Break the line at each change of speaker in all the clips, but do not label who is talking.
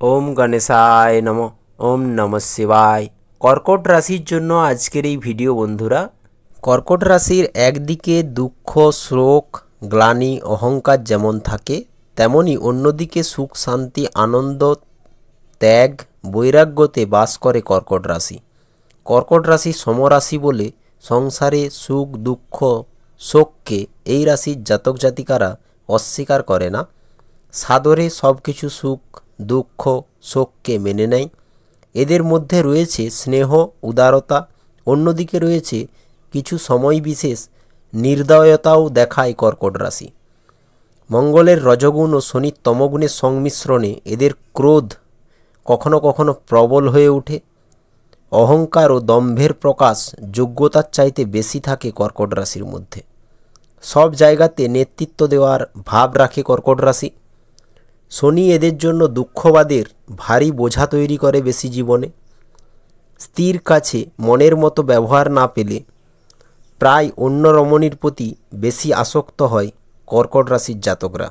ওম গণেশায় নম। ওম নমঃ শিবায়। কর্কট রাশির জন্য আজকের এই ভিডিও বন্ধুরা। কর্কট রাশির একদিকে দুঃখ, শোক, গ্লানি, অহংকার যেমন থাকে, তেমনি অন্যদিকে সুখ, শান্তি, আনন্দ, ত্যাগ, বৈরাগ্যতে বাস করে কর্কট রাশি। কর্কট রাশি সমরাশি বলে সংসারে সুখ, দুঃখ, শোককে এই রাশির জাতক জাতিকারা অস্বীকার করে না। সাদরে সব কিছু সুখ, দুঃখ, শোককে মেনে নেয়। এদের মধ্যে রয়েছে স্নেহ, উদারতা, অন্যদিকে রয়েছে কিছু সময় বিশেষ নির্দয়তাও দেখায় কর্কট রাশি। মঙ্গলের রজগুণ ও শনির তমগুণের সংমিশ্রণে এদের ক্রোধ কখনো কখনো প্রবল হয়ে ওঠে। অহংকার ও দম্ভের প্রকাশ যোগ্যতার চাইতে বেশি থাকে কর্কট রাশির মধ্যে। সব জায়গাতে নেতৃত্ব দেওয়ার ভাব রাখে কর্কট রাশি। শনি এদের জন্য দুঃখবাদের ভারী বোঝা তৈরি করে বেশি জীবনে। স্ত্রীর কাছে মনের মতো ব্যবহার না পেলে প্রায় অন্য রমণীর প্রতি বেশি আসক্ত হয় কর্কট রাশির জাতকরা।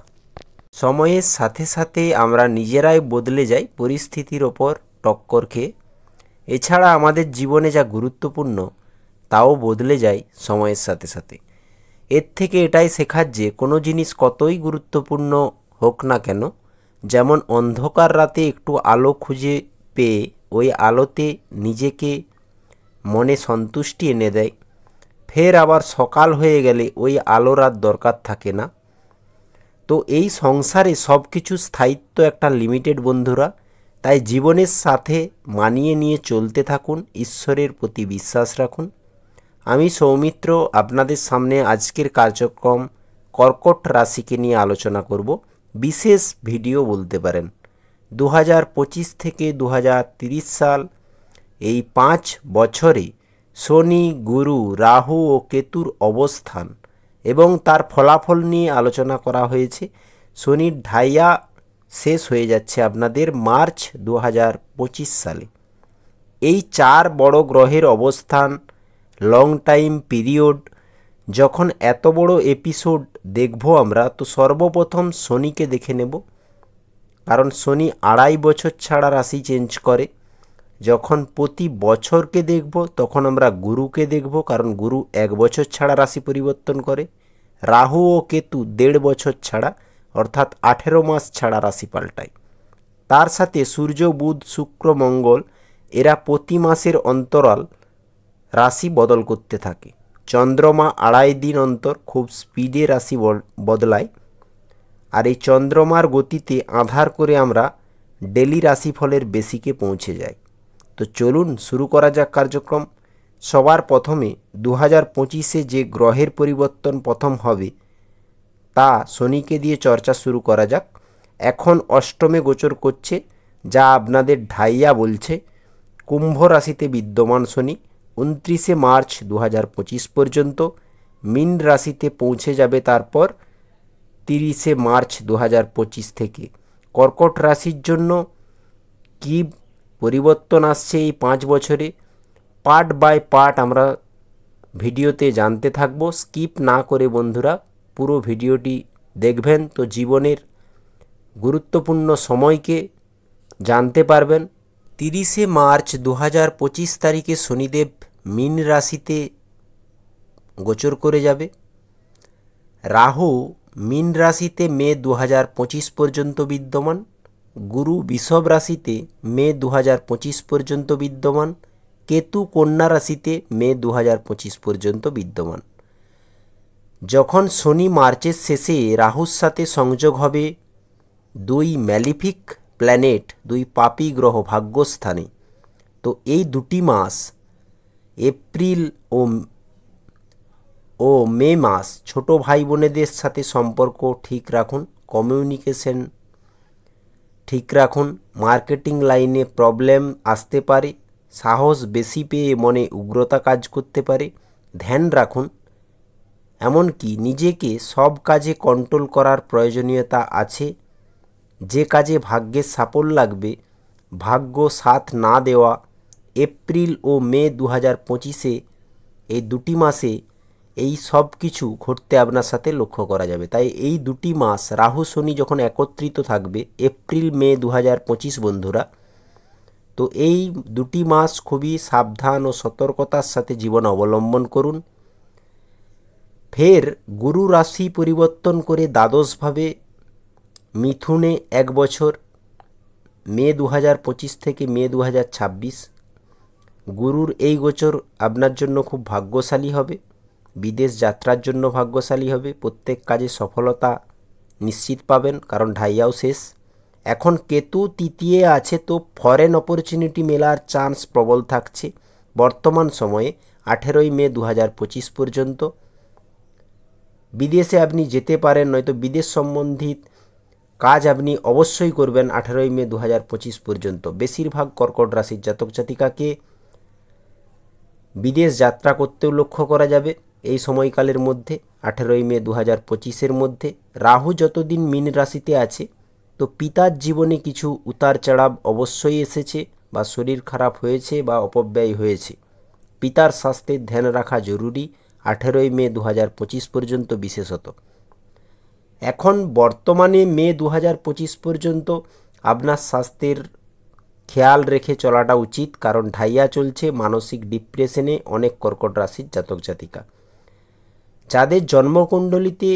সময়ের সাথে সাথে আমরা নিজেরাই বদলে যাই পরিস্থিতির ওপর টক্কর খেয়ে। এছাড়া আমাদের জীবনে যা গুরুত্বপূর্ণ তাও বদলে যায় সময়ের সাথে সাথে। এর থেকে এটাই শেখার যে কোনো জিনিস কতই গুরুত্বপূর্ণ হোক না কেন, যেমন অন্ধকার রাতে একটু আলো খুঁজে পেয়ে ওই আলোতে নিজেকে মনে সন্তুষ্টি এনে দেয়, ফের আবার সকাল হয়ে গেলে ওই আলোর আর দরকার থাকে না। তো এই সংসারে সব কিছু স্থায়িত্ব একটা লিমিটেড বন্ধুরা। তাই জীবনের সাথে মানিয়ে নিয়ে চলতে থাকুন, ঈশ্বরের প্রতি বিশ্বাস রাখুন। আমি সৌমিত্র আপনাদের সামনে আজকের কার্যক্রম কর্কট রাশিকে নিয়ে আলোচনা করব। বিশেষ ভিডিও বলতে পারেন। 2025 থেকে 2030 সাল, এই 5 বছরে শনি, গুরু, রাহু ও কেতুর অবস্থান এবং তার ফলাফল নিয়ে আলোচনা করা হয়েছে। শনির ঢাইয়া শেষ হয়ে যাচ্ছে আপনাদের মার্চ 2025 সালে। এই 4 বড় গ্রহের অবস্থান, লং টাইম পিরিয়ড, যখন এত বড় এপিসোড দেখব আমরা, তো সর্বপ্রথম শনিকে দেখে নেব। কারণ শনি 2.5 বছর ছাড়া রাশি চেঞ্জ করে। যখন প্রতি বছরকে দেখব তখন আমরা গুরুকে দেখব, কারণ গুরু 1 বছর ছাড়া রাশি পরিবর্তন করে। রাহু ও কেতু 1.5 বছর ছাড়া, অর্থাৎ 18 মাস ছাড়া রাশি পাল্টায়। তার সাথে সূর্য, বুধ, শুক্র, মঙ্গল এরা প্রতি মাসের অন্তরাল রাশি বদল করতে থাকে। চন্দ্রমা 2.5 দিন অন্তর খুব স্পিডে রাশি বদলায়। আর এই চন্দ্রমার গতিতে আধার করে আমরা ডেলি রাশিফলের বেসিকে পৌঁছে যাই। তো চলুন শুরু করা যাক কার্যক্রম। সবার প্রথমে 2025-এ যে গ্রহের পরিবর্তন প্রথম হবে তা শনিকে দিয়ে চর্চা শুরু করা যাক। এখন অষ্টমে গোচর করছে, যা আপনাদের ঢাইয়া বলছে। কুম্ভ রাশিতে বিদ্যমান শনি 29শে মার্চ 2025 পর্যন্ত মীন রাশিতে পৌঁছে যাবে তারপর 30শে মার্চ 2025 থেকে। কর্কট রাশির জন্য কী পরিবর্তন আসছে এই 5 বছরে, পার্ট বাই পার্ট আমরা ভিডিওতে জানতে থাকব। স্কিপ না করে বন্ধুরা পুরো ভিডিওটি দেখবেন, তো জীবনের গুরুত্বপূর্ণ সময়কে জানতে পারবেন। 30শে মার্চ 2025 তারিখে শনিদেব মীন রাশিতে গোচর করে যাবে। রাহু মীন রাশিতে মে 2025 পর্যন্ত বিদ্যমান। গুরু বৃষভ রাশিতে মে 2025 পর্যন্ত বিদ্যমান। কেতু কন্যা রাশিতে মে 2025 পর্যন্ত বিদ্যমান। যখন শনি মার্চের শেষে রাহুর সাথে সংযোগ হবে 2 ম্যালিফিক প্ল্যানেট, 2 পাপী গ্রহ ভাগ্যস্থানে, তো এই 2টি মাস এপ্রিল ও মে মাস ছোট ভাই বোনেদের সাথে সম্পর্ক ঠিক রাখুন, কমিউনিকেশন ঠিক রাখুন। মার্কেটিং লাইনে প্রবলেম আসতে পারে, সাহস বেশি পেয়ে মনে উগ্রতা কাজ করতে পারে, ধ্যান রাখুন। এমনকি নিজেকে সব কাজে কন্ট্রোল করার প্রয়োজনীয়তা আছে। যে কাজে ভাগ্যের সাপোর্ট লাগবে, ভাগ্য সাথ না দেওয়া, এপ্রিল ও মে 2025-এ এই 2টি মাসে এই সব কিছু ঘটতে আপনার সাথে লক্ষ্য করা যাবে। তাই এই দুটি মাস রাহু শনি যখন একত্রিত থাকবে এপ্রিল মে 2025 বন্ধুরা, তো এই দুটি মাস খুবই সাবধান ও সতর্কতার সাথে জীবন অবলম্বন করুন। ফের গুরু রাশি পরিবর্তন করে দ্বাদশভাবে মিথুনে 1 বছর, মে 2025 থেকে মে 2026। গুরুর এই গোচর আপনার জন্য খুব ভাগ্যশালী হবে, বিদেশ যাত্রার জন্য ভাগ্যশালী হবে, প্রত্যেক কাজে সফলতা নিশ্চিত পাবেন, কারণ ঢাইয়াও শেষ। এখন কেতু তৃতীয় আছে, তো ফরেন অপরচুনিটি মেলার চান্স প্রবল থাকছে বর্তমান সময়ে 18ই মে 2025 পর্যন্ত। বিদেশে আপনি যেতে পারেন, নয়তো বিদেশ সম্বন্ধিত কাজ আপনি অবশ্যই করবেন 18ই মে 2025 পর্যন্ত। বেশিরভাগ কর্কট রাশির জাতক জাতিকাকে বিদেশ যাত্রা করতেও লক্ষ্য করা যাবে এই সময়কালের মধ্যে, 18ই মে 2025-এর মধ্যে। রাহু যতদিন মীন রাশিতে আছে, তো পিতার জীবনে কিছু উতার চড়াব অবশ্যই এসেছে, বা শরীর খারাপ হয়েছে বা অপব্যয় হয়েছে। পিতার স্বাস্থ্যের ধ্যান রাখা জরুরি 18ই মে 2025 পর্যন্ত বিশেষত। এখন বর্তমানে মে 2025 পর্যন্ত আপনার স্বাস্থ্যের খেয়াল রেখে চলাটা উচিত, কারণ ঢাইয়া চলছে, মানসিক ডিপ্রেশনে অনেক কর্কট রাশির জাতক জাতিকা। যাদের জন্মকুণ্ডলিতে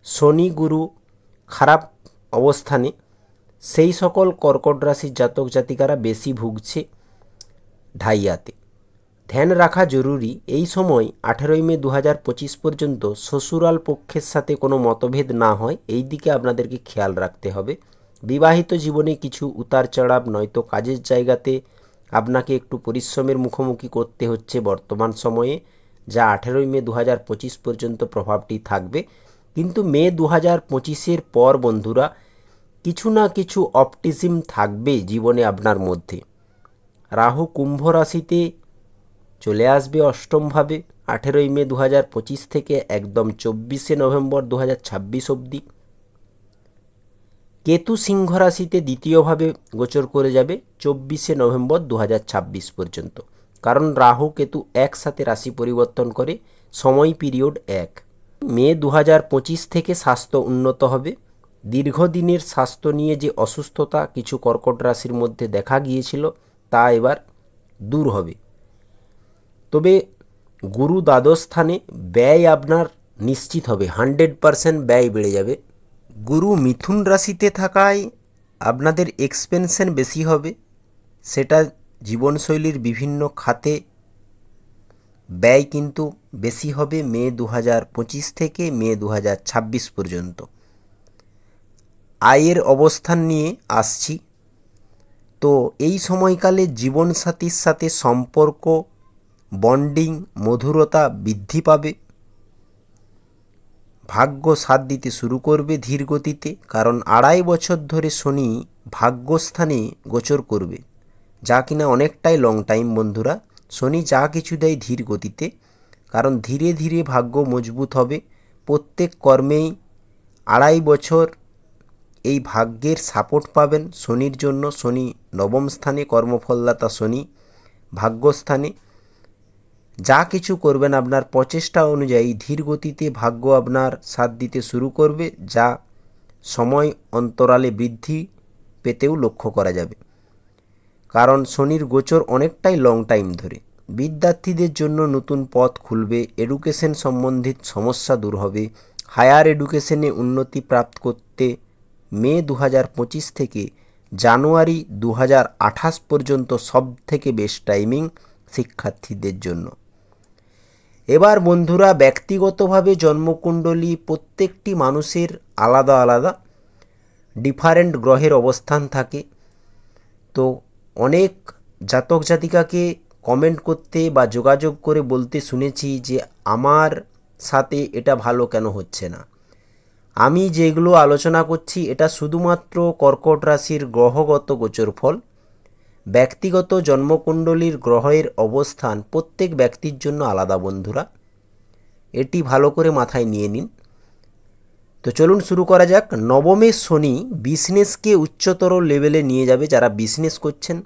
শনি গুরু খারাপ অবস্থানে, সেই সকল কর্কট রাশির জাতক জাতিকারা বেশি ভুগছে ঢাইয়াতে। ধ্যান রাখা জরুরি এই সময় 18ই মে 2025 পর্যন্ত শ্বশুরাল পক্ষের সাথে কোনো মতভেদ না হয়, এই দিকে আপনাদেরকে খেয়াল রাখতে হবে। বিবাহিত জীবনে কিছু উতার চড়াব, নয়তো কাজের জায়গাতে আপনাকে একটু পরিশ্রমের মুখোমুখি করতে হচ্ছে বর্তমান সময়ে, যা 18ই মে 2025 পর্যন্ত প্রভাবটি থাকবে। কিন্তু মে 2025-এর পর বন্ধুরা কিছু না কিছু অপটিজম থাকবে জীবনে আপনার মধ্যে। রাহু কুম্ভ রাশিতে চলে আসবে অষ্টমভাবে 18ই মে 2025 থেকে একদম 24শে নভেম্বর 2026 অবধি। কেতু সিংহ রাশিতে দ্বিতীয়ভাবে গোচর করে যাবে 24শে নভেম্বর 2026 পর্যন্ত, কারণ রাহু কেতু একসাথে রাশি পরিবর্তন করে, সময় পিরিয়ড 1। মে 2025 থেকে স্বাস্থ্য উন্নত হবে। দীর্ঘদিনের স্বাস্থ্য নিয়ে যে অসুস্থতা কিছু কর্কট রাশির মধ্যে দেখা গিয়েছিল, তা এবার দূর হবে। তবে গুরু দ্বাদশ স্থানে, ব্যয় আপনার নিশ্চিত হবে, 100% ব্যয় বেড়ে যাবে। গুরু মিথুন রাশিতে থাকায় আপনাদের এক্সপেনশন বেশি হবে, সেটা জীবনশৈলীর বিভিন্ন খাতে ব্যয় কিন্তু বেশি হবে মে 2025 থেকে মে 2026 পর্যন্ত। আয়ের অবস্থান নিয়ে আসছি, তো এই সময়কালে জীবনসাথীর সাথে সম্পর্ক, বন্ডিং, মধুরতা বৃদ্ধি পাবে। ভাগ্য সাথ দিতে শুরু করবে ধীর গতিতে, কারণ 2.5 বছর ধরে শনি ভাগ্যস্থানে গোচর করবে, যা কিনা অনেকটাই লং টাইম বন্ধুরা। শনি যা কিছু দেয় ধীর গতিতে, কারণ ধীরে ধীরে ভাগ্য মজবুত হবে। প্রত্যেক কর্মেই 2.5 বছর এই ভাগ্যের সাপোর্ট পাবেন শনির জন্য। শনি নবম স্থানে, কর্মফলদাতা শনি ভাগ্যস্থানে। যা কিছু করবেন আপনার প্রচেষ্টা অনুযায়ী ধীর গতিতে ভাগ্য আপনার সাথ দিতে শুরু করবে, যা সময় অন্তরালে বৃদ্ধি পেতেও লক্ষ্য করা যাবে, কারণ শনির গোচর অনেকটাই লং টাইম ধরে। বিদ্যার্থীদের জন্য নতুন পথ খুলবে, এডুকেশন সম্বন্ধিত সমস্যা দূর হবে। হায়ার এডুকেশনে উন্নতি প্রাপ্ত করতে মে 2025 থেকে জানুয়ারি 2028 পর্যন্ত সবথেকে বেস্ট টাইমিং শিক্ষার্থীদের জন্য। এবার বন্ধুরা ব্যক্তিগতভাবে জন্মকুণ্ডলী প্রত্যেকটি মানুষের আলাদা আলাদা ডিফারেন্ট গ্রহের অবস্থান থাকে, তো অনেক জাতক জাতিকাকে কমেন্ট করতে বা যোগাযোগ করে বলতে শুনেছি যে আমার সাথে এটা ভালো কেন হচ্ছে না। আমি যেগুলো আলোচনা করছি এটা শুধুমাত্র কর্কট রাশির গ্রহগত গোচর ফল। ব্যক্তিগত জন্মকুণ্ডলীর গ্রহের অবস্থান প্রত্যেক ব্যক্তির জন্য আলাদা বন্ধুরা, এটি ভালো করে মাথায় নিয়ে নিন। তো চলুন শুরু করা যাক। নবমে শনি বিজনেসকে উচ্চতর লেভেলে নিয়ে যাবে। যারা বিজনেস করছেন,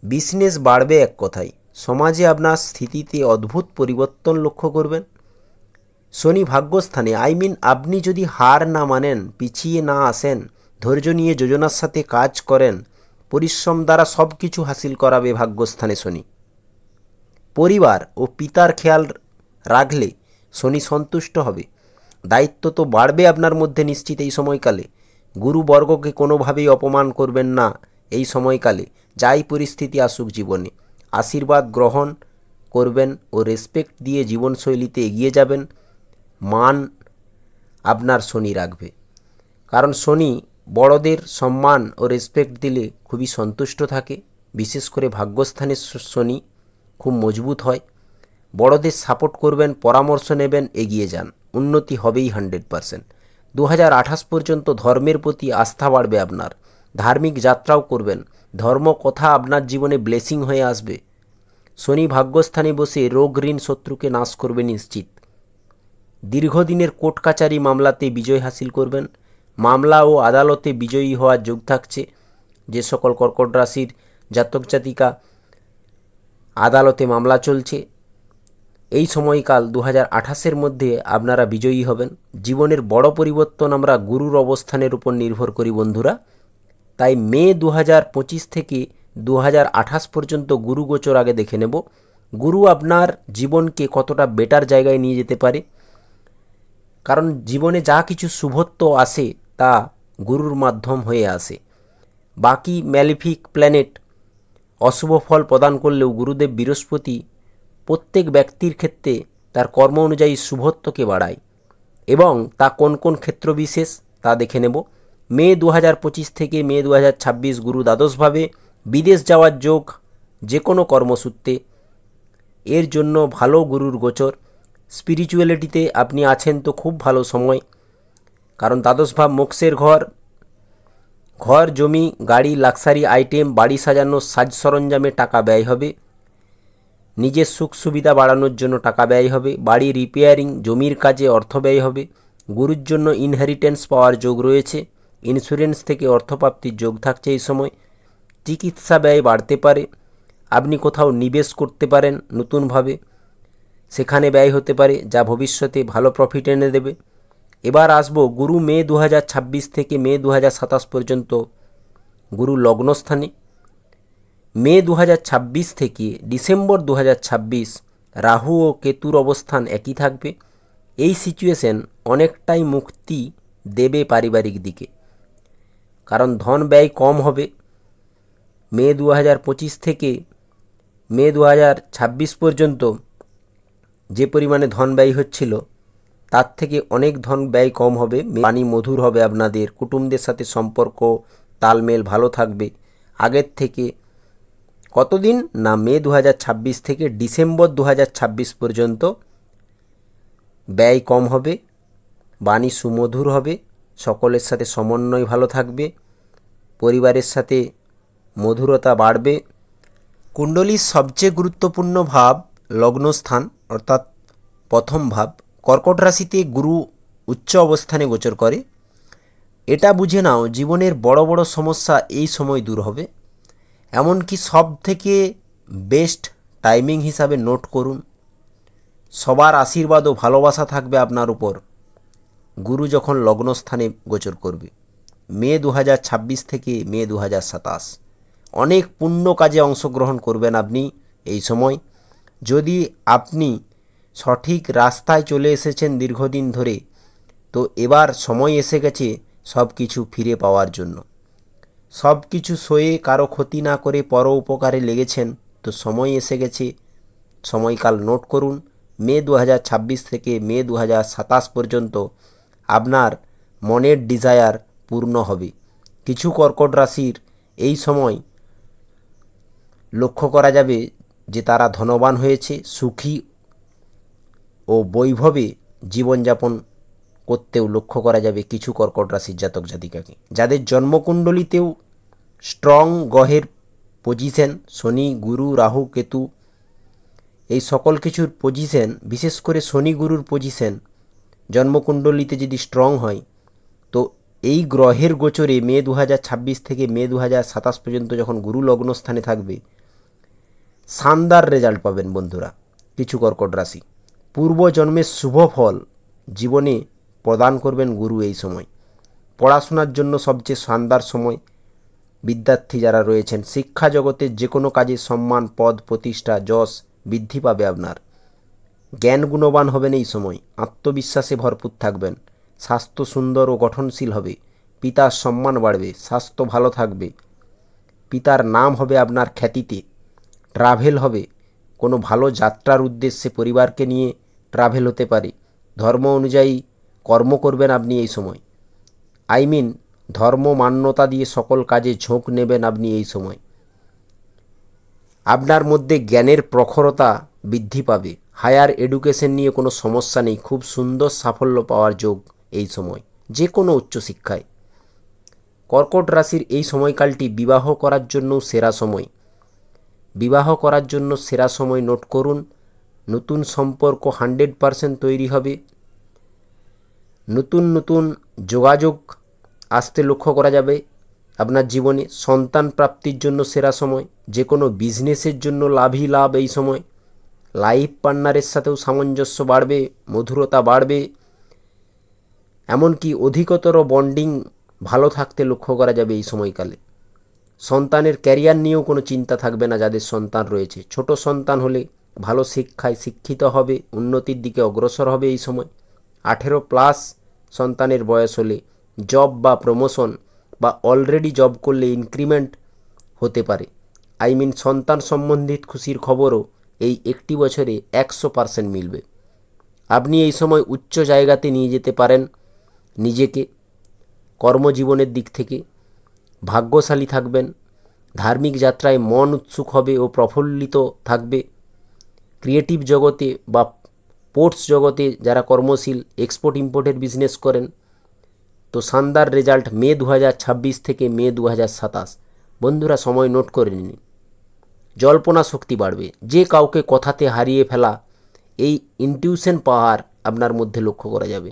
বিজনেস বাড়বে, এক কথায় সমাজে আপনার স্থিতিতে অদ্ভুত পরিবর্তন লক্ষ্য করবেন। শনি ভাগ্যস্থানে, আপনি যদি হার না মানেন, পিছিয়ে না আসেন, ধৈর্য নিয়ে যোজনার সাথে কাজ করেন, পরিশ্রম দ্বারা সব কিছু হাসিল করাবে ভাগ্যস্থানে শনি। পরিবার ও পিতার খেয়াল রাখলে শনি সন্তুষ্ট হবে। দায়িত্ব তো বাড়বে আপনার মধ্যে নিশ্চিত এই সময়কালে। গুরুবর্গকে কোনোভাবেই অপমান করবেন না এই সময়কালে, যাই পরিস্থিতি আসুক জীবনে। আশীর্বাদ গ্রহণ করবেন ও রেসপেক্ট দিয়ে জীবনশৈলীতে এগিয়ে যাবেন। মান আপনার শনি রাখবে, কারণ শনি বড়দের সম্মান ও রেসপেক্ট দিলে খুবই সন্তুষ্ট থাকে। বিশেষ করে ভাগ্যস্থানের শনি খুব মজবুত হয়। বড়দের সাপোর্ট করবেন, পরামর্শ নেবেন, এগিয়ে যান, উন্নতি হবেই 100%। 2028 পর্যন্ত ধর্মের প্রতি আস্থা বাড়বে আপনার। ধার্মিক যাত্রাও করবেন। ধর্ম কথা আপনার জীবনে ব্লেসিং হয়ে আসবে। শনি ভাগ্যস্থানে বসে রোগ ঋণ শত্রুকে নাশ করবে নিশ্চিত। দীর্ঘদিনের কোর্ট কাচারি মামলাতে বিজয় হাসিল করবেন। মামলা ও আদালতে বিজয়ী হওয়ার যোগ থাকছে। যে সকল কর্কট রাশির জাতক জাতিকা আদালতে মামলা চলছে, এই সময়কাল 2028-এর মধ্যে আপনারা বিজয়ী হবেন। জীবনের বড় পরিবর্তন আমরা গুরুর অবস্থানের উপর নির্ভর করি বন্ধুরা। তাই মে 2025 থেকে 2028 পর্যন্ত গুরু গোচর আগে দেখে নেব। গুরু আপনার জীবনকে কতটা বেটার জায়গায় নিয়ে যেতে পারে, কারণ জীবনে যা কিছু শুভত্ব আসে তা গুরুর মাধ্যম হয়ে আসে। বাকি ম্যালিফিক প্ল্যানেট অশুভ ফল প্রদান করলেও গুরুদেব বৃহস্পতি প্রত্যেক ব্যক্তির ক্ষেত্রে তার কর্ম অনুযায়ী শুভত্বকে বাড়ায়, এবং তা কোন কোন ক্ষেত্র বিশেষ তা দেখে নেব। মে 2025 থেকে মে 2026 গুরু দ্বাদশভাবে, বিদেশ যাওয়ার যোগ যে কোনো কর্মসূত্রে, এর জন্য ভালো গুরুর গোচর। স্পিরিচুয়ালিটিতে আপনি আছেন তো খুব ভালো সময়, কারণ দ্বাদশ ভাব মোক্ষের ঘর। ঘর, জমি, গাড়ি, লাক্সারি আইটেম, বাড়ি সাজানো, সাজ সরঞ্জামে টাকা ব্যয় হবে। নিজের সুখ সুবিধা বাড়ানোর জন্য টাকা ব্যয় হবে। বাড়ি রিপেয়ারিং, জমির কাজে অর্থ ব্যয় হবে। গুরুর জন্য ইনহেরিটেন্স পাওয়ার যোগ রয়েছে। ইন্স্যুরেন্স থেকে অর্থপ্রাপ্তির যোগ থাকছে এই সময়। চিকিৎসা ব্যয় বাড়তে পারে। আপনি কোথাও নিবেশ করতে পারেন নতুনভাবে, সেখানে ব্যয় হতে পারে, যা ভবিষ্যতে ভালো প্রফিট এনে দেবে। এবার আসবো গুরু মে 2026 থেকে মে 2027 পর্যন্ত গুরু লগ্নস্থানে। মে 2026 থেকে ডিসেম্বর 2026 রাহু ও কেতুর অবস্থান একই থাকবে। এই সিচুয়েশন অনেকটাই মুক্তি দেবে পারিবারিক দিকে, কারণ ধন ব্যয় কম হবে। মে 2025 থেকে মে 2026 পর্যন্ত যে পরিমাণে ধন ব্যয় হচ্ছিল তার থেকে অনেক ধন ব্যয় কম হবে। বাণী মধুর হবে আপনাদের। কুটুমদের সাথে সম্পর্ক তালমেল ভালো থাকবে আগের থেকে। কতদিন না, মে 2026 থেকে ডিসেম্বর 2026 পর্যন্ত ব্যয় কম হবে, বাণী সুমধুর হবে, সকলের সাথে সমন্বয় ভালো থাকবে, পরিবারের সাথে মধুরতা বাড়বে। কুণ্ডলীর সবচেয়ে গুরুত্বপূর্ণ ভাব লগ্নস্থান, অর্থাৎ প্রথম ভাব। কর্কট রাশিতে গুরু উচ্চ অবস্থানে গোচর করে। এটা বুঝে নাও জীবনের বড় বড় সমস্যা এই সময় দূর হবে। এমনকি সব থেকে বেস্ট টাইমিং হিসাবে নোট করুন। সবার আশীর্বাদ ও ভালোবাসা থাকবে আপনার উপর গুরু যখন লগ্নস্থানে গোচর করবে। মে 2026 থেকে মে 2027 অনেক পুণ্য কাজে অংশগ্রহণ করবেন আপনি এই সময়। যদি আপনি সঠিক রাস্তায় চলে এসেছেন দীর্ঘদিন ধরে, তো এবার সময় এসে গেছে সব কিছু ফিরে পাওয়ার জন্য। সব কিছু সয়ে কারো ক্ষতি না করে পর উপকারে লেগেছেন, তো সময় এসে গেছে। সময়কাল নোট করুন। মে 2026 থেকে মে 2027 পর্যন্ত আপনার মনের ডিজায়ার পূর্ণ হবে। কিছু কর্কট রাশির এই সময় লক্ষ্য করা যাবে যে তারা ধনবান হয়েছে, সুখী ও বৈভবে জীবনযাপন করতেও লক্ষ্য করা যাবে কিছু কর্কট রাশির জাতক জাতিকাকে। যাদের জন্মকুণ্ডলিতেও স্ট্রং গ্রহের পজিশন, শনি, গুরু, রাহু, কেতু, এই সকল কিছুর পজিশন, বিশেষ করে শনি গুরুর পজিশন জন্মকুণ্ডলিতে যদি স্ট্রং হয়, তো এই গ্রহের গোচরে মে 2026 থেকে মে 2027 পর্যন্ত যখন গুরু লগ্নস্থানে থাকবে, শানদার রেজাল্ট পাবেন বন্ধুরা। কিছু কর্কট রাশি পূর্বজন্মের শুভ ফল জীবনে প্রদান করবেন গুরু এই সময়। পড়াশোনার জন্য সবচেয়ে শানদার সময়। বিদ্যার্থী যারা রয়েছেন শিক্ষা জগতের যে কোনো কাজে সম্মান, পদ, প্রতিষ্ঠা, যশ বৃদ্ধি পাবে আপনার। জ্ঞান গুণবান হবেন এই সময়। আত্মবিশ্বাসে ভরপুর থাকবেন। স্বাস্থ্য সুন্দর ও গঠনশীল হবে। পিতার সম্মান বাড়বে। স্বাস্থ্য ভালো থাকবে। পিতার নাম হবে আপনার খ্যাতিতে। ট্রাভেল হবে। কোনো ভালো যাত্রার উদ্দেশ্যে পরিবারকে নিয়ে ট্রাভেল হতে পারে। ধর্ম অনুযায়ী কর্ম করবেন আপনি এই সময়। ধর্ম মান্যতা দিয়ে সকল কাজে ঝোঁক নেবেন আপনি এই সময়। আপনার মধ্যে জ্ঞানের প্রখরতা বৃদ্ধি পাবে। হায়ার এডুকেশন নিয়ে কোনো সমস্যা নেই। খুব সুন্দর সাফল্য পাওয়ার যোগ এই সময়, যে কোনো উচ্চশিক্ষায়। কর্কট রাশির এই সময়কালটি বিবাহ করার জন্য সেরা সময়। বিবাহ করার জন্য সেরা সময় নোট করুন। নতুন সম্পর্ক 100% তৈরি হবে। নতুন নতুন যোগাযোগ আসতে লক্ষ্য করা যাবে আপনার জীবনে। সন্তান প্রাপ্তির জন্য সেরা সময়। যে কোনো বিজনেসের জন্য লাভই লাভ এই সময়। লাইফ পার্টনারের সাথেও সামঞ্জস্য বাড়বে, মধুরতা বাড়বে, এমনকি অধিকতর বন্ডিং ভালো থাকতে লক্ষ্য করা যাবে এই সময়কালে। সন্তানের ক্যারিয়ার নিয়েও কোনো চিন্তা থাকবে না যাদের সন্তান রয়েছে। ছোট সন্তান হলে ভালো শিক্ষায় শিক্ষিত হবে, উন্নতির দিকে অগ্রসর হবে এই সময়। 18+ সন্তানের বয়স হলে জব বা প্রমোশন বা অলরেডি জব করলে ইনক্রিমেন্ট হতে পারে। সন্তান সম্বন্ধিত খুশির খবরও এই একটি বছরে 100% মিলবে। আপনি এই সময় উচ্চ জায়গাতে নিয়ে যেতে পারেন নিজেকে। কর্মজীবনের দিক থেকে ভাগ্যশালী থাকবেন। ধার্মিক যাত্রায় মন উৎসুক হবে ও প্রফুল্লিত থাকবে। ক্রিয়েটিভ জগতে বা স্পোর্টস জগতে যারা কর্মশীল, এক্সপোর্ট ইম্পোর্টের বিজনেস করেন, তো শানদার রেজাল্ট মে 2026 থেকে মে 2027। বন্ধুরা সময় নোট করে নিন। জল্পনা শক্তি বাড়বে। যে কাউকে কথাতে হারিয়ে ফেলা, এই ইনটিউশন পাওয়ার আপনার মধ্যে লক্ষ্য করা যাবে।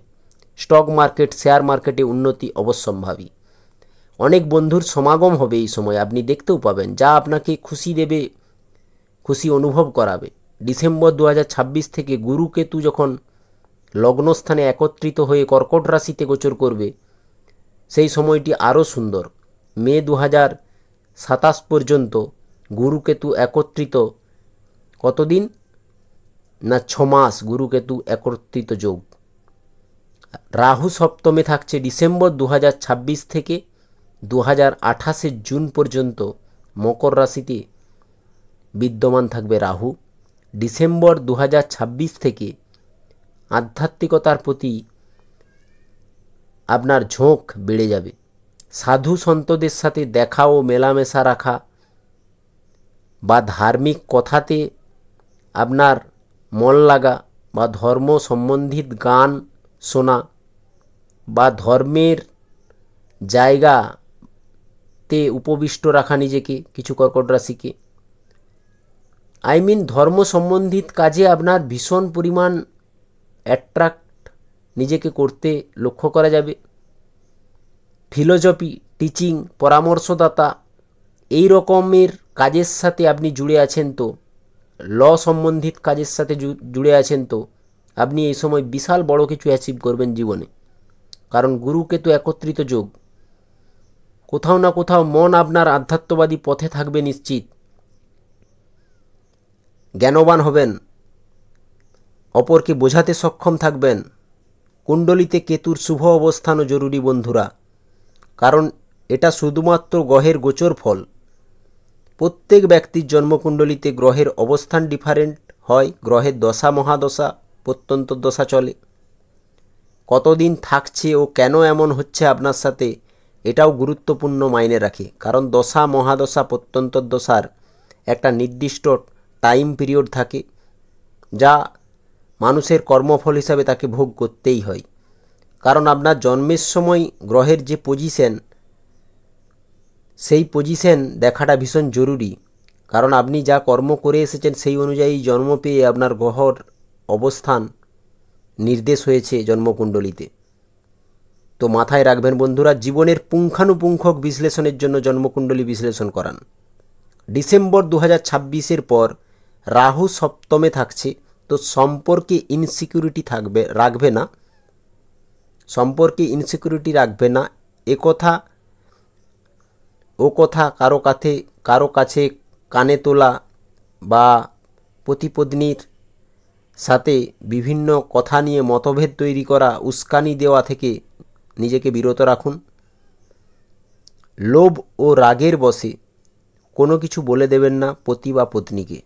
স্টক মার্কেট, শেয়ার মার্কেটে উন্নতি অবশ্যম্ভাবী। অনেক বন্ধুর সমাগম হবে এই সময়, আপনি দেখতেও পাবেন, যা আপনাকে খুশি দেবে, খুশি অনুভব করাবে। ডিসেম্বর 2026 থেকে গুরু কেতু যখন লগ্নস্থানে একত্রিত হয়ে কর্কট রাশিতে গোচর করবে, সেই সময়টি আরও সুন্দর। মে 2027 পর্যন্ত গুরু কেতু একত্রিত কতদিন না 6 মাস গুরু কেতু একত্রিত যোগ। রাহু সপ্তমে থাকছে ডিসেম্বর 2026 থেকে 2028 জুন পর্যন্ত। মকর রাশিতে বিদ্যমান থাকবে রাহু। ডিসেম্বর 2026 থেকে আধ্যাত্মিকতার প্রতি আপনার ঝোঁক বেড়ে যাবে। সাধু সন্তদের সাথে দেখা ও মেলামেশা রাখা বা ধার্মিক কথাতে আপনার মন লাগা বা ধর্ম সম্বন্ধিত গান শোনা বা ধর্মের জায়গাতে উপবিষ্ট রাখা নিজেকে, কিছু কর্কট রাশিকে। ধর্ম সম্বন্ধিত কাজে আপনার ভীষণ পরিমাণ অ্যাট্রাক্ট নিজেকে করতে লক্ষ্য করা যাবে। ফিলোসফি, টিচিং, পরামর্শদাতা এই রকমের কাজের সাথে আপনি জুড়ে আছেন, তো ল সম্বন্ধিত কাজের সাথে জুড়ে আছেন, তো আপনি এই সময় বিশাল বড় কিছু অ্যাচিভ করবেন জীবনে। কারণ গুরু কেতু একত্রিত যোগ। কোথাও না কোথাও মন আপনার আধ্যাত্মবাদী পথে থাকবে নিশ্চিত। জ্ঞানবান হবেন, অপরকে বোঝাতে সক্ষম থাকবেন। কুণ্ডলিতে কেতুর শুভ অবস্থানও জরুরি বন্ধুরা, কারণ এটা শুধুমাত্র গ্রহের গোচর ফল। প্রত্যেক ব্যক্তির জন্মকুণ্ডলিতে গ্রহের অবস্থান ডিফারেন্ট হয়। গ্রহের দশা মহাদশা প্রত্যন্তর দশা চলে। কতদিন থাকছে ও কেন এমন হচ্ছে আপনার সাথে, এটাও গুরুত্বপূর্ণ মাইনে রাখে। কারণ দশা মহাদশা প্রত্যন্তর দশার একটা নির্দিষ্ট টাইম পিরিয়ড থাকে, যা মানুষের কর্মফল হিসাবে তাকে ভোগ করতেই হয়। কারণ আপনার জন্মের সময় গ্রহের যে পজিশন, সেই পজিশন দেখাটা ভীষণ জরুরি। কারণ আপনি যা কর্ম করে এসেছেন সেই অনুযায়ী জন্ম পেয়ে আপনার গ্রহর অবস্থান নির্দেশ হয়েছে জন্মকুণ্ডলিতে। তো মাথায় রাখবেন বন্ধুরা, জীবনের পুঙ্খানুপুঙ্খক বিশ্লেষণের জন্য জন্মকুণ্ডলী বিশ্লেষণ করান। ডিসেম্বর 2026-এর পর রাহু সপ্তমে থাকছে, তো সম্পর্কে ইনসিকিউরিটি রাখবে না, সম্পর্কে ইনসিকিউরিটি রাখবে না। ও কথা কারো কাছে কানে তোলা বা পতিপত্নীর সাথে বিভিন্ন কথা নিয়ে মতভেদ তৈরি করা, উস্কানি দেওয়া থেকে নিজেকে বিরত রাখুন। লোভ ও রাগের বশে কোনো কিছু বলে দেবেন না পতি বা পত্নীকে।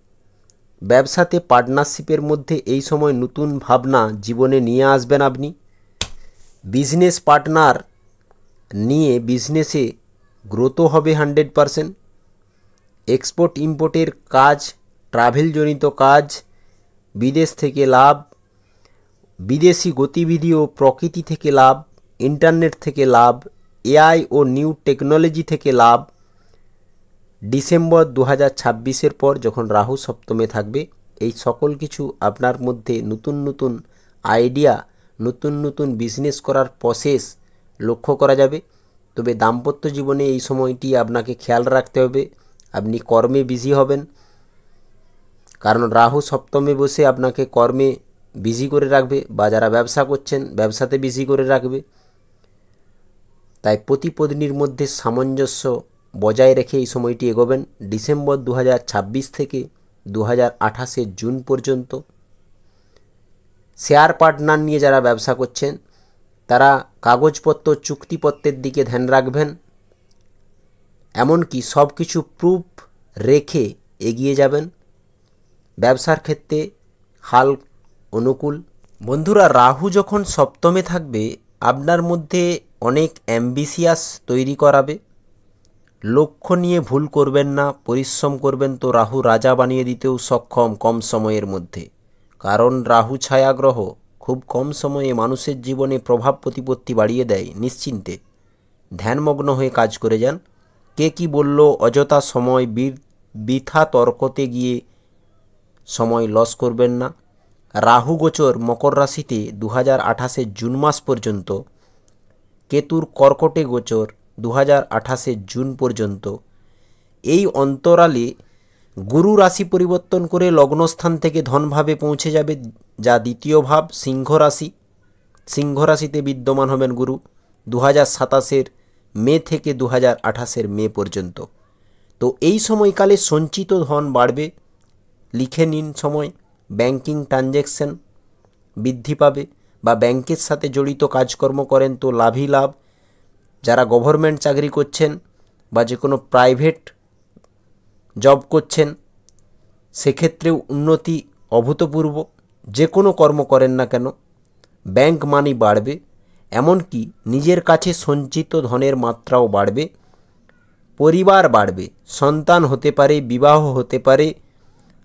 ব্যবসাতে পার্টনারশিপের মধ্যে এই সময় নতুন ভাবনা জীবনে নিয়ে আসবেন আপনি। বিজনেস পার্টনার নিয়ে বিজনেসে গ্রোথও হবে 100%। এক্সপোর্ট ইম্পোর্টের কাজ, ট্রাভেলজনিত কাজ, বিদেশ থেকে লাভ, বিদেশি গতিবিধি ও প্রকৃতি থেকে লাভ, ইন্টারনেট থেকে লাভ, এআই ও নিউ টেকনোলজি থেকে লাভ। ডিসেম্বর 2026-এর পর যখন রাহু সপ্তমে থাকবে, এই সকল কিছু আপনার মধ্যে নতুন নতুন আইডিয়া, নতুন নতুন বিজনেস করার প্রসেস লক্ষ্য করা যাবে। তবে দাম্পত্য জীবনে এই সময়টি আপনাকে খেয়াল রাখতে হবে, আপনি কর্মে বিজি হবেন, কারণ রাহু সপ্তমে বসে আপনাকে কর্মে বিজি করে রাখবে, বা যারা ব্যবসা করছেন ব্যবসাতে বিজি করে রাখবে। তাই পতি পত্নীর মধ্যে সামঞ্জস্য বজায় রেখে এই সময়টি এগোবেন ডিসেম্বর 2026 থেকে 2028 জুন পর্যন্ত। শেয়ার পার্টনার নিয়ে যারা ব্যবসা করছেন তারা কাগজপত্র চুক্তিপত্রের দিকে ধ্যান রাখবেন, এমনকি সব কিছু প্রুফ রেখে এগিয়ে যাবেন। ব্যবসার ক্ষেত্রে হাল অনুকূল। বন্ধুরা, রাহু যখন সপ্তমে থাকবে আপনার মধ্যে অনেক অ্যাম্বিশিয়াস তৈরি করাবে। লক্ষ্য নিয়ে ভুল করবেন না, পরিশ্রম করবেন তো রাহু রাজা বানিয়ে দিতেও সক্ষম কম সময়ের মধ্যে। কারণ রাহু ছায়াগ্রহ খুব কম সময়ে মানুষের জীবনে প্রভাব প্রতিপত্তি বাড়িয়ে দেয়। নিশ্চিন্তে ধ্যানমগ্ন হয়ে কাজ করে যান। কে কি বলল অযথা সময় বৃথা তর্কতে গিয়ে সময় লস করবেন না। রাহু গোচর মকর রাশিতে 2028 জুন মাস পর্যন্ত, কেতুর কর্কটে গোচর 2028 জুন পর্যন্ত। এই অন্তরালে গুরু রাশি পরিবর্তন করে লগ্নস্থান থেকে ধনভাবে পৌঁছে যাবে, যা দ্বিতীয় ভাব সিংহ রাশি। সিংহ রাশিতে বিদ্যমান হবেন গুরু 2027 মে থেকে 2028 মে পর্যন্ত। তো এই সময়কালে সঞ্চিত ধন বাড়বে। লিখে নিন সময়। ব্যাংকিং ট্রানজ্যাকশন বৃদ্ধি পাবে, বা ব্যাংকের সাথে জড়িত কাজকর্ম করেন তো লাভই লাভ। যারা গভর্নমেন্ট চাকরি করছেন বা যে কোনো প্রাইভেট জব করছেন সেক্ষেত্রেও উন্নতি অভূতপূর্ব। যে কোনো কর্ম করেন না কেন ব্যাংক মানি বাড়বে, এমনকি নিজের কাছে সঞ্চিত ধনের মাত্রাও বাড়বে। পরিবার বাড়বে, সন্তান হতে পারে, বিবাহ হতে পারে।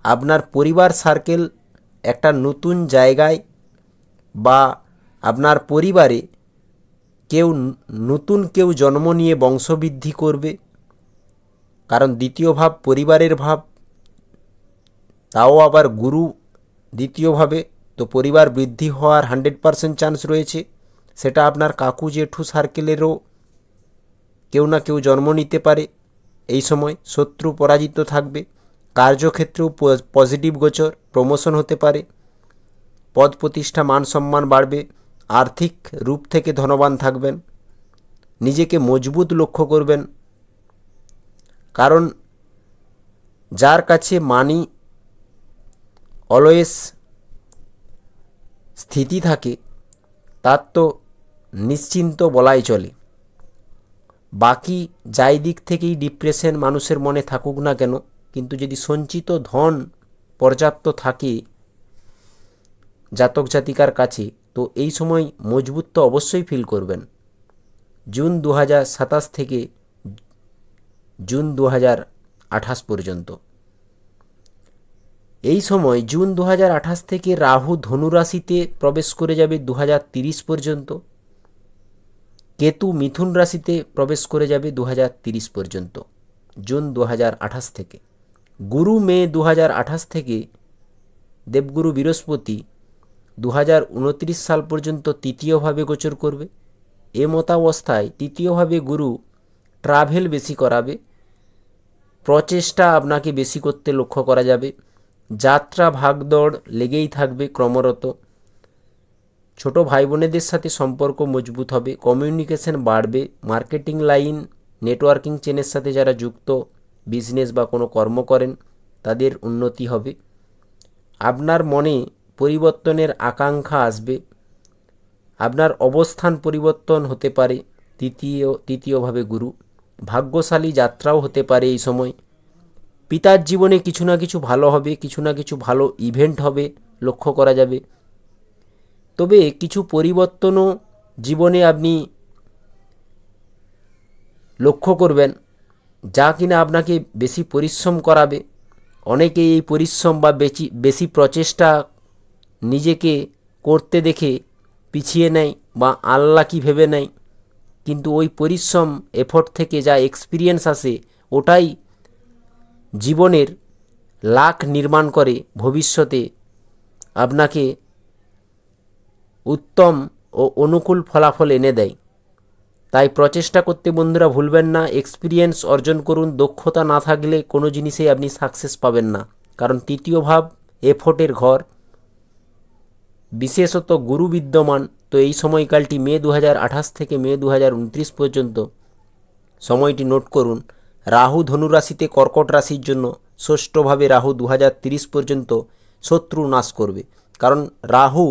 আপনার পরিবার সার্কেল একটা নতুন জায়গায়, বা আপনার পরিবারে কেউ জন্ম নিয়ে বংশবৃদ্ধি করবে। কারণ দ্বিতীয় ভাব পরিবারের ভাব, তাও আবার গুরু দ্বিতীয়ভাবে, তো পরিবার বৃদ্ধি হওয়ার 100% চান্স রয়েছে। সেটা আপনার কাকু জেঠু সার্কেলেরও কেউ না কেউ জন্ম নিতে পারে। এই সময় শত্রু পরাজিত থাকবে। কার্যক্ষেত্রেও পজিটিভ গোচর, প্রমোশন হতে পারে। পদ প্রতিষ্ঠা মান সম্মান বাড়বে। আর্থিক রূপ থেকে ধনবান থাকবেন। নিজেকে মজবুত লক্ষ্য করবেন, কারণ যার কাছে মানি অলওয়েজ স্থিতি থাকে তার তো নিশ্চিন্ত বলাই চলে। বাকি যাই দিক থেকেই ডিপ্রেশন মানুষের মনে থাকুক না কেন, কিন্তু যদি সঞ্চিত ধন পর্যাপ্ত থাকে জাতক জাতিকার কাছে, তো এই সময় মজবুত তো অবশ্যই ফিল করবেন। জুন 2027 থেকে জুন 2028 পর্যন্ত। এই সময় জুন 2028 থেকে রাহু ধনুরাশিতে প্রবেশ করে যাবে 2030 পর্যন্ত। কেতু মিথুন রাশিতে প্রবেশ করে যাবে 2030 পর্যন্ত, জুন 2028 থেকে। গুরু মে 2028 থেকে দেবগুরু বৃহস্পতি 2029 সাল পর্যন্ত তৃতীয়ভাবে গোচর করবে। এ মতাবস্থায় তৃতীয়ভাবে গুরু ট্রাভেল বেশি করাবে, প্রচেষ্টা আপনাকে বেশি করতে লক্ষ্য করা যাবে। যাত্রা ভাগদৌড় লেগেই থাকবে ক্রমরত। ছোট ভাই বোনেদের সাথে সম্পর্ক মজবুত হবে, কমিউনিকেশন বাড়বে, মার্কেটিং লাইন, নেটওয়ার্কিং চেনের সাথে যারা যুক্ত, বিজনেস বা কোনো কর্ম করেন তাদের উন্নতি হবে। আপনার মনে পরিবর্তনের আকাঙ্ক্ষা আসবে, আপনার অবস্থান পরিবর্তন হতে পারে। তৃতীয়ভাবে গুরু, ভাগ্যশালী যাত্রাও হতে পারে এই সময়। পিতার জীবনে কিছু না কিছু ভালো হবে, কিছু না কিছু ভালো ইভেন্ট হবে লক্ষ্য করা যাবে। তবে কিছু পরিবর্তনও জীবনে আপনি লক্ষ্য করবেন যা কিনা আপনাকে বেশি পরিশ্রম করাবে। অনেকে এই পরিশ্রম বা বেশি প্রচেষ্টা নিজেকে করতে দেখে পিছিয়ে নেয় বা আনলাকি ভেবে নেয়, কিন্তু ওই পরিশ্রম এফোর্ট থেকে যা এক্সপিরিয়েন্স আসে ওটাই জীবনের লাক নির্মাণ করে, ভবিষ্যতে আপনাকে উত্তম ও অনুকূল ফলাফল এনে দেয়। তাই প্রচেষ্টা করতে বন্ধুরা ভুলবেন না, এক্সপিরিয়েন্স অর্জন করুন। দক্ষতা না থাকলে কোনো জিনিসেই আপনি সাকসেস পাবেন না, কারণ তৃতীয় ভাব এফোর্টের ঘর, বিশেষত গুরু বিদ্যমান। তো এই সময়কালটি মে 2028 থেকে মে 2029 পর্যন্ত সময়টি নোট করুন। রাহু ধনুরাশিতে কর্কট রাশির জন্য ষষ্ঠভাবে রাহু 2030 পর্যন্ত শত্রু নাশ করবে, কারণ রাহু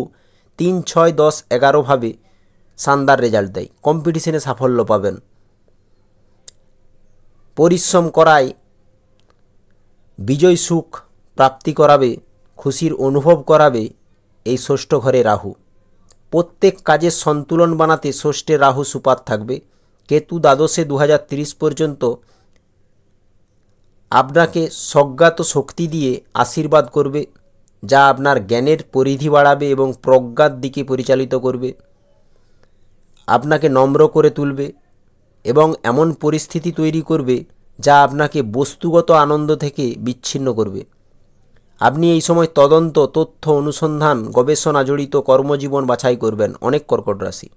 3, 6, 10, 11 ভাবে শানদার রেজাল্ট দেয়, কম্পিটিশনে সাফল্য পাবেন। পরিশ্রম করায় বিজয় সুখ প্রাপ্তি করাবে, খুশির অনুভব করাবে এই ষষ্ঠ ঘরে রাহু। প্রত্যেক কাজের সন্তুলন বানাতে ষষ্ঠে রাহু সুপার থাকবে। কেতু দ্বাদশে 2030 পর্যন্ত আপনাকে স্বজ্ঞাত শক্তি দিয়ে আশীর্বাদ করবে, যা আপনার জ্ঞানের পরিধি বাড়াবে এবং প্রজ্ঞার দিকে পরিচালিত করবে, আপনাকে নম্র করে তুলবে এবং এমন পরিস্থিতি তৈরি করবে যা আপনাকে বস্তুগত আনন্দ থেকে বিচ্ছিন্ন করবে। আপনি এই সময় তদন্ত, তথ্য অনুসন্ধান, গবেষণা জড়িত কর্মজীবন বাছাই করবেন। অনেক কর্কট রাশি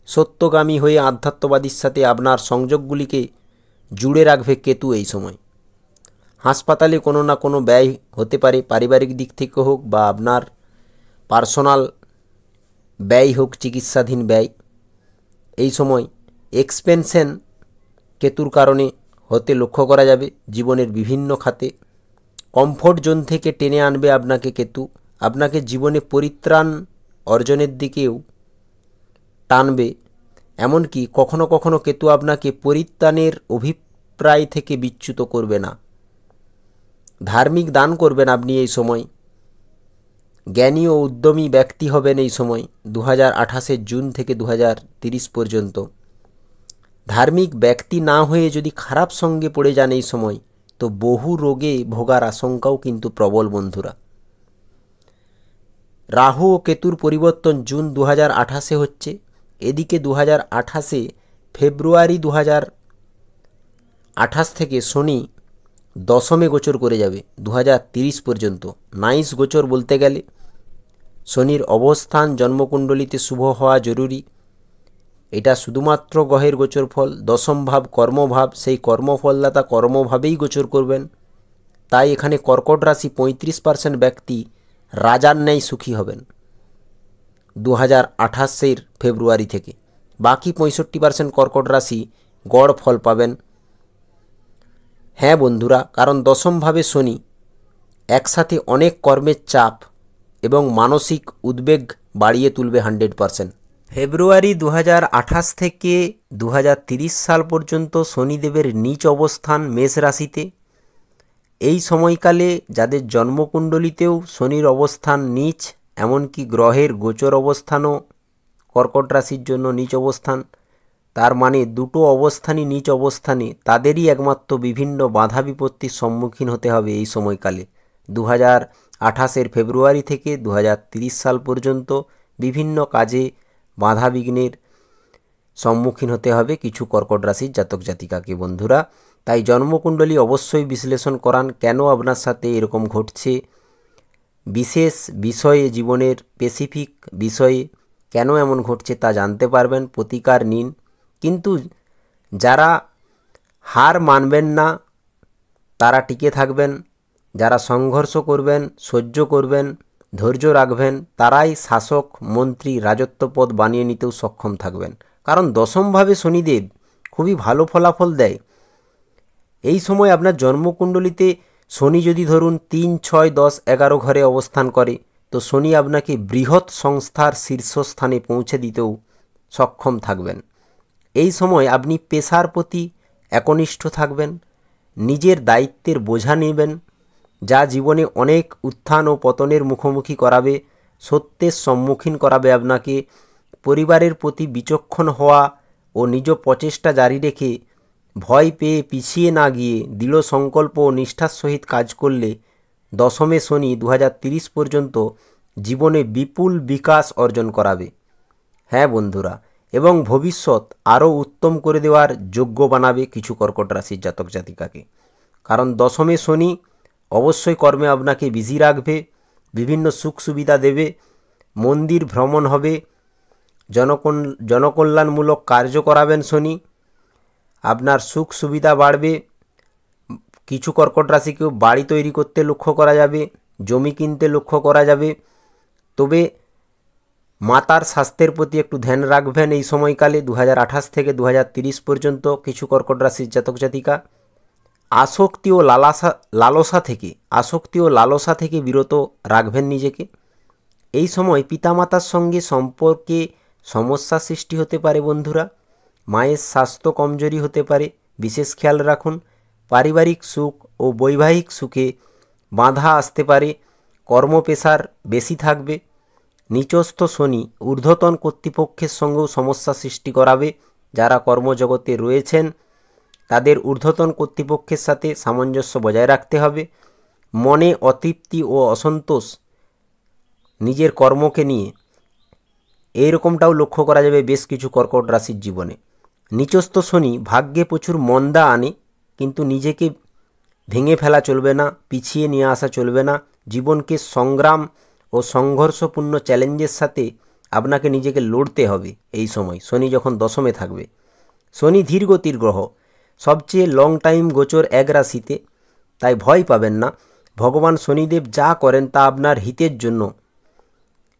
সত্যগামী হয়ে আধ্যাত্মবাদীর সাথে আপনার সংযোগগুলিকে জুড়ে রাখবে কেতু এই সময়। হাসপাতালে কোনো না কোনো ব্যয় হতে পারে, পারিবারিক দিক থেকে হোক বা আপনার পার্সোনাল ব্যয় হোক, চিকিৎসাধীন ব্যয়। এই সময় এক্সপেনশন কেতুর কারণে হতে লক্ষ্য করা যাবে জীবনের বিভিন্ন খাতে। কমফোর্ট জোন থেকে টেনে আনবে আপনাকে কেতু, আপনাকে জীবনে পরিত্রাণ অর্জনের দিকেও টানবে। এমনকি কখনো কখনো কেতু আপনাকে পরিত্রাণের অভিপ্রায় থেকে বিচ্যুত করবে না। ধার্মিক দান করবেন আপনি এই সময়। জ্ঞানী ও উদ্যমী ব্যক্তি হবেন এই সময় 2028 জুন থেকে 2030 পর্যন্ত। ধার্মিক ব্যক্তি না হয়ে যদি খারাপ সঙ্গে পড়ে যান এই সময়, তো বহু রোগে ভোগার আশঙ্কাও কিন্তু প্রবল বন্ধুরা। রাহু ও কেতুর পরিবর্তন জুন 2028 হচ্ছে। এদিকে 2028 ফেব্রুয়ারি 2028 থেকে শনি দশমে গোচর করে যাবে 2030 পর্যন্ত। নাইস গোচর বলতে গেলে শনির অবস্থান জন্মকুণ্ডলিতে শুভ হওয়া জরুরি। এটা শুধুমাত্র গ্রহের গোচর ফল। দশম ভাব কর্মভাব, সেই কর্মফলদাতা কর্মভাবেই গোচর করবেন। তাই এখানে কর্কট রাশি 35% ব্যক্তি রাজার ন্যায় সুখী হবেন 2028 ফেব্রুয়ারি থেকে। বাকি 65% কর্কট রাশি গড় ফল পাবেন। হ্যাঁ বন্ধুরা, কারণ দশমভাবে শনি একসাথে অনেক কর্মের চাপ এবং মানসিক উদ্বেগ বাড়িয়ে তুলবে 100%। ফেব্রুয়ারি 2028 থেকে 2030 সাল পর্যন্ত শনিদেবের নীচ অবস্থান মেষ রাশিতে। এই সময়কালে যাদের জন্মকুণ্ডলিতেও শনির অবস্থান নীচ, এমনকি গ্রহের গোচর অবস্থানও কর্কট রাশির জন্য নীচ অবস্থান, তার মানে দুটো অবস্থানই নীচ অবস্থানে, তাদেরই একমাত্র বিভিন্ন বাধা বিপত্তির সম্মুখীন হতে হবে এই সময়কালে 2028 ফেব্রুয়ারি থেকে 2030 সাল পর্যন্ত। বিভিন্ন কাজে বাধা বিঘ্নের সম্মুখীন হতে হবে কিছু কর্কট রাশির জাতক জাতিকাকে বন্ধুরা। তাই জন্মকুণ্ডলী অবশ্যই বিশ্লেষণ করান, কেন আপনার সাথে এরকম ঘটছে, বিশেষ বিষয়ে, জীবনের স্পেসিফিক বিষয়ে কেন এমন ঘটছে তা জানতে পারবেন, প্রতিকার নিন। কিন্তু যারা হার মানবেন না তারা টিকে থাকবেন, যারা সংঘর্ষ করবেন, সহ্য করবেন, ধৈর্য রাখবেন, তারাই শাসক, মন্ত্রী, রাজত্ব পদ বানিয়ে নিতেও সক্ষম থাকবেন। কারণ দশমভাবে শনিদেব খুবই ভালো ফলাফল দেয়। এই সময় আপনার জন্মকুণ্ডলিতে শনি যদি ধরুন 3, 6, 10, 11 ঘরে অবস্থান করে, তো শনি আপনাকে বৃহৎ সংস্থার শীর্ষস্থানে পৌঁছে দিতেও সক্ষম থাকবেন। এই সময় আপনি পেশার প্রতি একনিষ্ঠ থাকবেন, নিজের দায়িত্বের বোঝা নেবেন, যা জীবনে অনেক উত্থান ও পতনের মুখোমুখি করাবে, সত্যের সম্মুখীন করাবে আপনাকে। পরিবারের প্রতি বিচক্ষণ হওয়া ও নিজ প্রচেষ্টা জারি রেখে ভয় পেয়ে পিছিয়ে না গিয়ে দৃঢ় সংকল্প ও নিষ্ঠার সহিত কাজ করলে দশমে শনি 2030 পর্যন্ত জীবনে বিপুল বিকাশ অর্জন করাবে। হ্যাঁ বন্ধুরা, এবং ভবিষ্যৎ আরও উত্তম করে দেওয়ার যোগ্য বানাবে কিছু কর্কট রাশির জাতক জাতিকাকে। কারণ দশমে শনি অবশ্যই কর্মে আপনাকে বিজি রাখবে, বিভিন্ন সুখ সুবিধা দেবে, মন্দির ভ্রমণ হবে, জনকল্যাণমূলক কার্য করাবেন শনি, আপনার সুখ সুবিধা বাড়বে। কিছু কর্কট রাশিকেও বাড়ি তৈরি করতে লক্ষ্য করা যাবে, জমি কিনতে লক্ষ্য করা যাবে। তবে মাতার স্বাস্থ্যের প্রতি একটু ধ্যান রাখবেন এই সময়কালে 2028 থেকে 2030 পর্যন্ত কিছু কর্কট রাশির জাতক জাতিকা। আসক্তি ও লালসা থেকে বিরত রাখবেন নিজেকে। এই সময় পিতামাতার সঙ্গে সম্পর্কে সমস্যা সৃষ্টি হতে পারে বন্ধুরা। মায়ের স্বাস্থ্য কমজোরি হতে পারে, বিশেষ খেয়াল রাখুন। পারিবারিক সুখ ও বৈবাহিক সুখে বাধা আসতে পারে, কর্মপেশার বেশি থাকবে। নিচস্থ শনি ঊর্ধ্বতন কর্তৃপক্ষের সঙ্গেও সমস্যা সৃষ্টি করাবে। যারা কর্মজগতে রয়েছেন তাদের ঊর্ধ্বতন কর্তৃপক্ষের সাথে সামঞ্জস্য বজায় রাখতে হবে। মনে অতৃপ্তি ও অসন্তোষ নিজের কর্মকে নিয়ে এইরকমটাও লক্ষ্য করা যাবে বেশ কিছু কর্কট রাশির জীবনে। নিচস্থ শনি ভাগ্যে প্রচুর মন্দা আনে, কিন্তু নিজেকে ভেঙে ফেলা চলবে না, পিছিয়ে নিয়ে আসা চলবে না। জীবনকে সংগ্রাম ও সংঘর্ষপূর্ণ চ্যালেঞ্জের সাথে আপনাকে নিজেকে লড়তে হবে। এই সময় শনি যখন দশমে থাকবে, শনি ধীরগতির গ্রহ, সবচেয়ে লং টাইম গোচর এক রাশিতে, তাই ভয় পাবেন না। ভগবান শনিদেব যা করেন তা আপনার হিতের জন্য,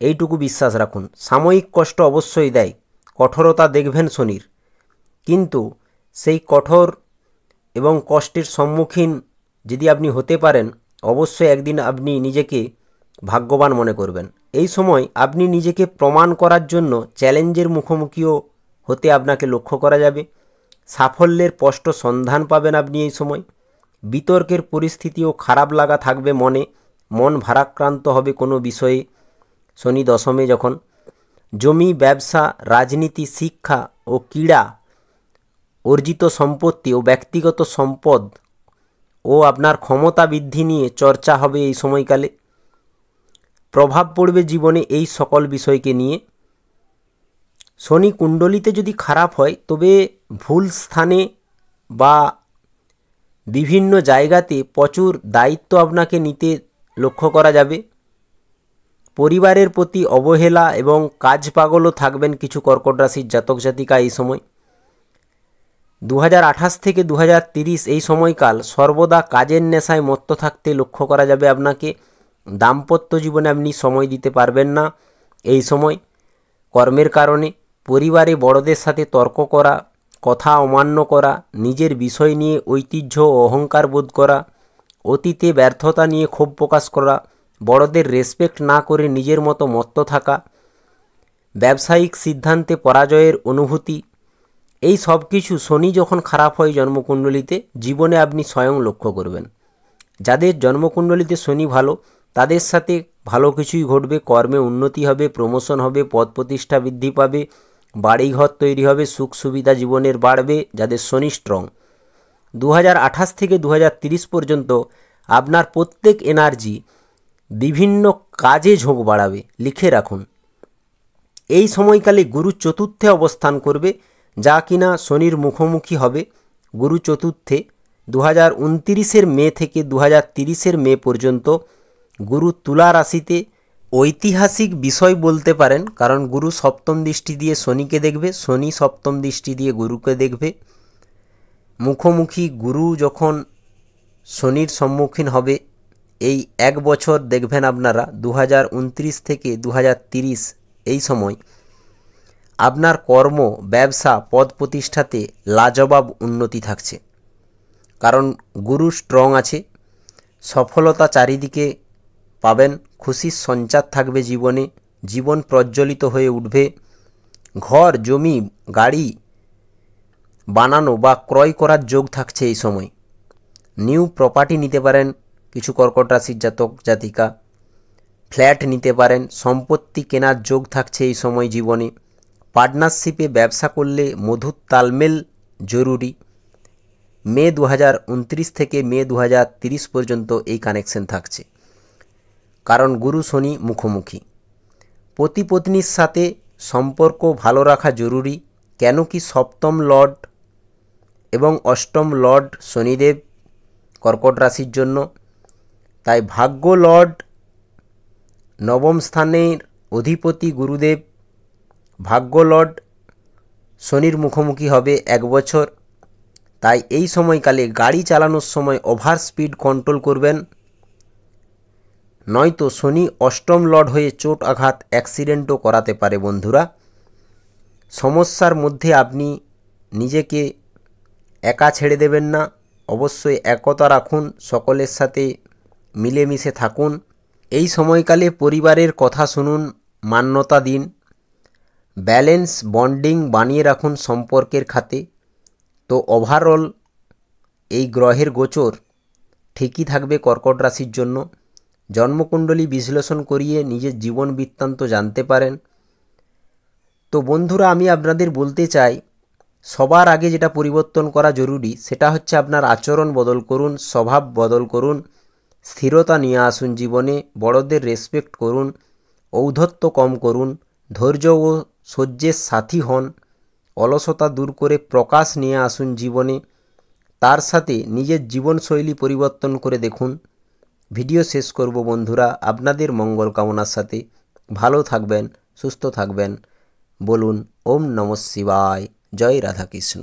এইটুকু বিশ্বাস রাখুন। সাময়িক কষ্ট অবশ্যই দেয়, কঠোরতা দেখবেন শনির, কিন্তু সেই কঠোর এবং কষ্টের সম্মুখীন যদি আপনি হতে পারেন, অবশ্যই একদিন আপনি নিজেকে ভাগ্যবান মনে করবেন। এই সময় আপনি নিজেকে প্রমাণ করার জন্য চ্যালেঞ্জের মুখোমুখিও হতে আপনাকে লক্ষ্য করা যাবে। সাফল্যের স্পষ্ট সন্ধান পাবেন আপনি এই সময়। বিতর্কের পরিস্থিতিও খারাপ লাগা থাকবে মনে, মন ভারাক্রান্ত হবে কোনো বিষয়ে শনি দশমে যখন। জমি, ব্যবসা, রাজনীতি, শিক্ষা ও ক্রীড়া, অর্জিত সম্পত্তি ও ব্যক্তিগত সম্পদ ও আপনার ক্ষমতা বৃদ্ধি নিয়ে চর্চা হবে এই সময়কালে। প্রভাব পড়বে জীবনে এই সকল বিষয়কে নিয়ে। শনি কুণ্ডলিতে যদি খারাপ হয়, তবে ভুল স্থানে বা বিভিন্ন জায়গাতে প্রচুর দায়িত্ব আপনাকে নিতে লক্ষ্য করা যাবে। পরিবারের প্রতি অবহেলা এবং কাজ পাগলও থাকবেন কিছু কর্কট রাশির জাতক জাতিকা এই সময়। 2028 থেকে 2030 এই সময়কাল সর্বদা কাজের নেশায় মত্ত থাকতে লক্ষ্য করা যাবে আপনাকে। দাম্পত্য জীবনে আপনি সময় দিতে পারবেন না এই সময় কর্মের কারণে। পরিবারে বড়দের সাথে তর্ক করা, কথা অমান্য করা, নিজের বিষয় নিয়ে ঐতিহ্য ও অহংকার বোধ করা, অতীতে ব্যর্থতা নিয়ে ক্ষোভ প্রকাশ করা, বড়দের রেসপেক্ট না করে নিজের মতো মত্ত থাকা, ব্যবসায়িক সিদ্ধান্তে পরাজয়ের অনুভূতি, এই সব কিছু শনি যখন খারাপ হয় জন্মকুণ্ডলিতে, জীবনে আপনি স্বয়ং লক্ষ্য করবেন। যাদের জন্মকুণ্ডলিতে শনি ভালো, তাদের সাথে ভালো কিছুই ঘটবে। কর্মে উন্নতি হবে, প্রমোশন হবে, পদ প্রতিষ্ঠা বৃদ্ধি পাবে, বাড়িঘর তৈরি হবে, সুখ সুবিধা জীবনের বাড়বে। যাদের শনি স্ট্রং, 2028 থেকে 2030 পর্যন্ত আপনার প্রত্যেক এনার্জি বিভিন্ন কাজে ঝোঁক বাড়াবে। লিখে রাখুন, এই সময়কালে গুরু চতুর্থে অবস্থান করবে, যা কিনা শনির মুখোমুখি হবে। গুরু চতুর্থে 2029 মে থেকে 2030 মে পর্যন্ত গুরু তুলা রাশিতে। ঐতিহাসিক বিষয় বলতে পারেন, কারণ গুরু সপ্তম দৃষ্টি দিয়ে শনিকে দেখবে, শনি সপ্তম দৃষ্টি দিয়ে গুরুকে দেখবে। মুখোমুখি গুরু যখন শনির সম্মুখীন হবে, এই এক বছর দেখবেন আপনারা 2029 থেকে 2030 এই সময় আপনার কর্ম, ব্যবসা, পদ প্রতিষ্ঠাতে লাজবাব উন্নতি থাকছে। কারণ গুরু স্ট্রং আছে, সফলতা চারিদিকে পাবেন, খুশির সঞ্চার থাকবে জীবনে, জীবন প্রজ্বলিত হয়ে উঠবে। ঘর, জমি, গাড়ি বানানো বা ক্রয় করার যোগ থাকছে এই সময়। নিউ প্রপার্টি নিতে পারেন কিছু কর্কট রাশির জাতক জাতিকা, ফ্ল্যাট নিতে পারেন, সম্পত্তি কেনার যোগ থাকছে এই সময় জীবনে। পার্টনারশিপে ব্যবসা করলে মধুর তালমেল জরুরি। মে 2029 থেকে মে 2030 পর্যন্ত এই কানেকশন থাকছে, কারণ গুরু শনি মুখোমুখি। পতি পত্নীর সাথে সম্পর্ক ভালো রাখা জরুরি, কেন কি সপ্তম লর্ড এবং অষ্টম লর্ড শনিদেব কর্কট রাশির জন্য, তাই ভাগ্য লর্ড নবম স্থানের অধিপতি গুরুদেব, ভাগ্য লর্ড শনির মুখোমুখি হবে এক বছর। তাই এই সময়কালে গাড়ি চালানোর সময় ওভার স্পিড কন্ট্রোল করবেন, নয়তো শনি অষ্টম লর্ড হয়ে চোট আঘাত অ্যাক্সিডেন্টও করাতে পারে বন্ধুরা। সমস্যার মধ্যে আপনি নিজেকে একা ছেড়ে দেবেন না, অবশ্যই একতা রাখুন, সকলের সাথে মিলেমিশে থাকুন। এই সময়কালে পরিবারের কথা শুনুন, মান্যতা দিন, ব্যালেন্স বন্ডিং বানিয়ে রাখুন সম্পর্কের খাতে। তো ওভারঅল এই গ্রহের গোচর ঠিকই থাকবে কর্কট রাশির জন্য। জন্মকুণ্ডলী বিশ্লেষণ করিয়ে নিজের জীবন বৃত্তান্ত জানতে পারেন। তো বন্ধুরা, আমি আপনাদের বলতে চাই, সবার আগে যেটা পরিবর্তন করা জরুরি সেটা হচ্ছে আপনার আচরণ বদল করুন, স্বভাব বদল করুন, স্থিরতা নিয়ে আসুন জীবনে, বড়দের রেসপেক্ট করুন, ঔদ্ধত্য কম করুন, ধৈর্য ও সহ্যের সাথী হন, অলসতা দূর করে প্রকাশ নিয়ে আসুন জীবনে। তার সাথে নিজের জীবনশৈলী পরিবর্তন করে দেখুন। ভিডিও শেষ করব বন্ধুরা আপনাদের মঙ্গল কামনার সাথে। ভালো থাকবেন, সুস্থ থাকবেন। বলুন ওম নমঃ শিবায়। জয় রাধাকৃষ্ণ।